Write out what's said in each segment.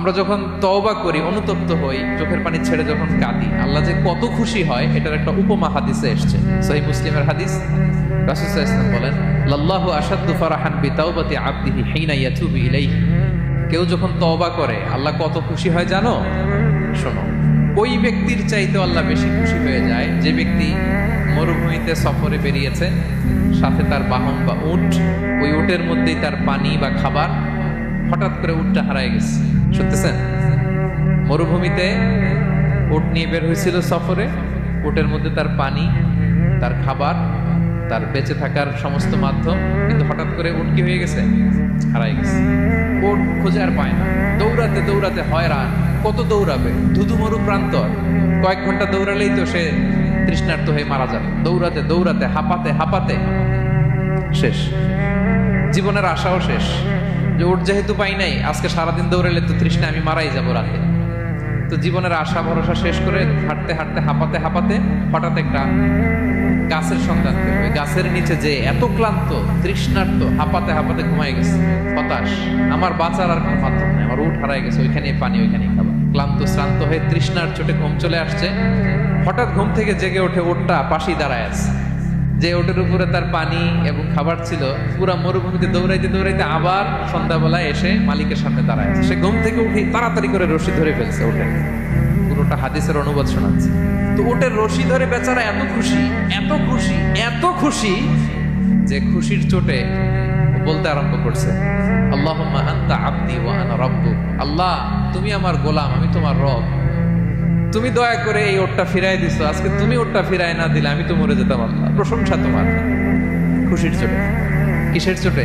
আমরা যখন তওবা করি, অনুতপ্ত হই, চোখের পানি ছেড়ে যখন কাঁদি, আল্লাহ যে কত খুশি হয় এটার একটা উপমা হাদিসে এসেছে। সহিহ মুসলিমের হাদিস, রাসূল সাল্লাল্লাহু আলাইহি ওয়াসাল্লাম বলেন, লাল্লাহু আশাদ্দু ফারাহান বিতাওবাতি আবদিহি হিনা ইয়াতুবু ইলাইহি। কেউ যখন তওবা করে আল্লাহ কত খুশি হয় জানো? শোনো, ওই ব্যক্তির চাইতে আল্লাহ বেশি খুশি হয়ে যায় যে ব্যক্তি মরুভূমিতে সফরে বেরিয়েছে, সাথে তার বাহন বা উট, ওই উটের মধ্যেই তার পানি বা খাবার, হঠাৎ করে উটটা হারায় গেছে। শুনতেছেন? মরুভূমিতে উট নিয়ে বের হয়েছিল সফরে, উটের মধ্যে তার পানি, তার খাবার, তার বেঁচে থাকার সমস্ত মাধ্যম, কিন্তু হঠাৎ করে উট কি হয়ে গেছে? হারাই গেছে। উট খুঁজে আর পায় না, দৌড়াতে দৌড়াতে হয়রান। কত দৌড়াবে? ধুধু মরু প্রান্তর, কয়েক ঘন্টা দৌড়ালেই তো সে তৃষ্ণার্ত হয়ে মারা যাবে। দৌড়াতে দৌড়াতে হাঁপাতে হাঁপাতে শেষ, জীবনের আশাও শেষ। যে উট যেহেতু পাই নাই, আজকে সারাদিন দৌড়ালে তো তৃষ্ণা আমি মারাই যাবো রাতে। তো জীবনের আশা ভরসা শেষ করে হাঁটতে হাঁটতে হাঁপাতে হাঁপাতে হঠাৎ একটা গাছের সন্ধান পেল। ওই গাছের নিচে যে এত ক্লান্ত, তৃষ্ণার্ত, হাঁপাতে হাঁপাতে ঘুমাই গেছে, হতাশ, আমার বাঁচার আর কোনো মাধ্যম নেই, আমার উট হারাই গেছে, ওইখানে পানি, ওইখানে খাবার। ক্লান্ত শ্রান্ত হয়ে তৃষ্ণার চোটে ঘুম চলে আসছে। হঠাৎ ঘুম থেকে জেগে ওঠে, উটটা পাশেই দাঁড়ায় আছে। যে ওটের উপরে তার পানি এবং খাবার ছিল, পুরা মরুভূমিতে দৌড়াইতে দৌড়াইতে আবার সন্ধ্যাবেলায় এসে মালিকের সামনে দাঁড়ায় আছে। সে ঘুম থেকে উঠে তাড়াতাড়ি করে রশি ধরে ফেলছে ওঠে। পুরোটা হাদিসের অনুবাদ শোনাচ্ছে। তো ওটের রশি ধরে বেচারা এত খুশি, এত খুশি, এত খুশি যে খুশির চোটে বলতে আরম্ভ করছে, আল্লাহুম্মা আনতা আবদি ওয়া আনা রাব্বুক। আল্লাহ, তুমি আমার গোলাম, আমি তোমার রব। তুমি দয়া করে এই ওটটা ফিরাই দিছো, আজকে তুমি ওটটা ফিরাই না দিলে আমি তো মরে যেতাম। আল্লাহ, প্রশংসা তোমার। খুশির চোটে। কিসের চোটে?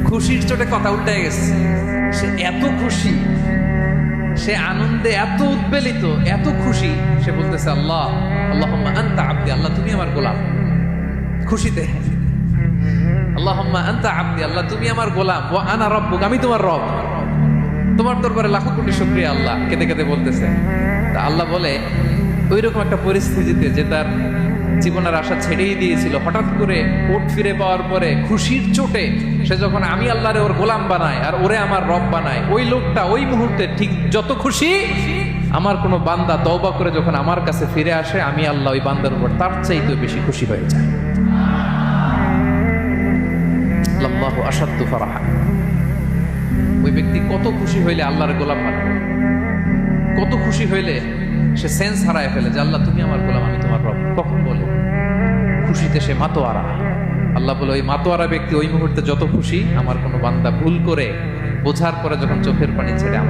খুশির চোটে কথা উল্টে গেছে। সে এত খুশি, সে আনন্দে এত উদ্বেলিত, এত খুশি, সে বলতেছে, আল্লাহ, আল্লাহুম্মা আনতা আবদি, আল্লাহ তুমি আমার গোলাম। খুশিতে আল্লাহুম্মা আনতা আবদি, আল্লাহ তুমি আমার গোলাম, ওয়া আনা রাব্বুক, আমি তোমার রব। তোমার দরবারে লাখো কোটি শুকরিয়া। আল্লাহ কেঁদে কেঁদে বলতেছে। তা আল্লাহ বলে, ওইরকম একটা পরিস্থিতিতে যে তার জীবনের আশা ছেড়েই দিয়েছিল, হঠাৎ করে উট ফিরে পাওয়ার পরে খুশির চোটে সে যখন আমি আল্লাহরে ওর গোলাম বানায় আর ওরে আমার রব বানায়, ওই লোকটা ওই মুহূর্তে ঠিক যত খুশি, আমার কোনো বান্দা তওবা করে যখন আমার কাছে ফিরে আসে, আমি আল্লাহ ওই বান্দার উপর তার চাইতে বেশি খুশি হয়ে যায়। আল্লাহু আশাদ্দু ফারাহা। ওই ব্যক্তি কত খুশি হইলে আল্লাহর গোলাম বানাবে, কত খুশি হইলে সে সেন্স হারায় ফেলে যে আল্লাহ তুমি আমার গোলাম, আমি তোমার রব। কখন বলে? খুশিতে সে মাতোয়ারা। আল্লাহ বলে, ওই মাতোয়ারা ব্যক্তি ওই মুহূর্তে যত খুশি, আমার কোনো বান্দা ভুল করে বোঝার পরে যখন চোখের পানি ছেড়ে আমার